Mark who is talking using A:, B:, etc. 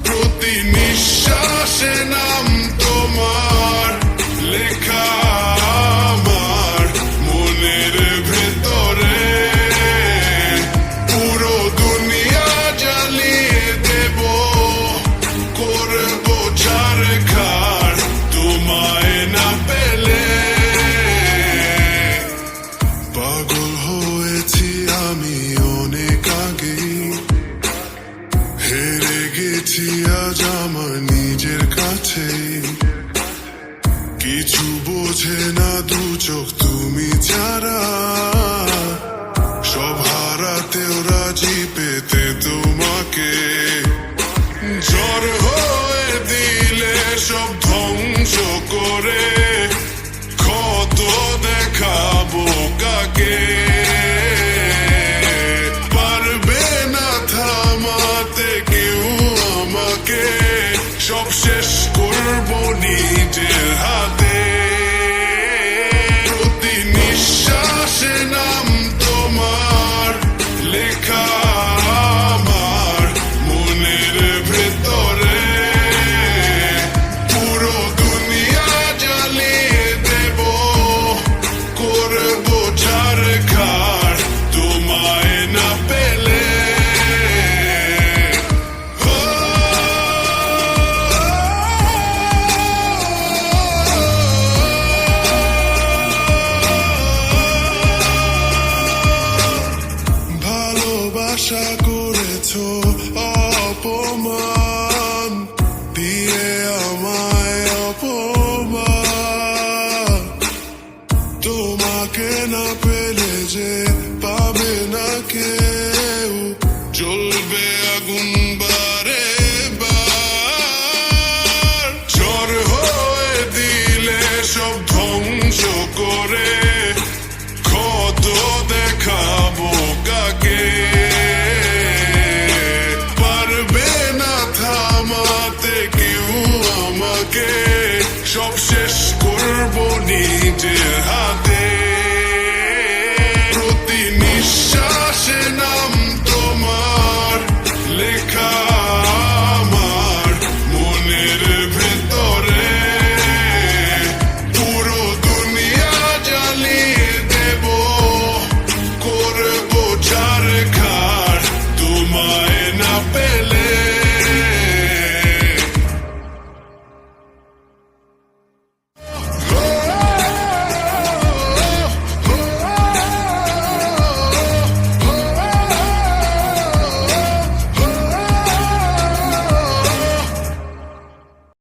A: প্রতি নিঃশ্বাসে নাম তোমার লেখা আমার মনের ভেতরে, পুরো দুনিয়া জ্বালিয়ে দেব, করবো ছারখার তোমায় না পেলে। পাগল হয়েছি আমি অনেক আগেই, হেরে গেছি আজ আমার নিজের কাছে, কিছু বোঝে না দু চোখ তুমি ছাড়া, সব হারাতেও রাজি পেতে তোমাকে, ঝড় হয়ে দিলে সব ধ্বংস করে, ক্ষত দেখাবো কাকে, পারবে না থামাতে কেউ আমাকে, সব শেষ করবো নিজের হাতে। প্রতি নিঃশ্বাসে নাম তোমার লেখা আমার মনের ভেতরে, পুরো দুনিয়া জ্বালিয়ে দেব, করবো ছারখার তোমায় না পেলে। ভালোবাসা করেছো অপমান দিয়ে আমায়, অপমান তোমাকে না পেলে যে পাবে না কেউ, জ্বলবে আগুন বারে বার, ঝড় হয়ে দিলে সব ধ্বংস করে, ক্ষত দেখাবো কাকে, পারবে না থামাতে কেউ আমাকে, সব শেষ করবো নিজের হাতে।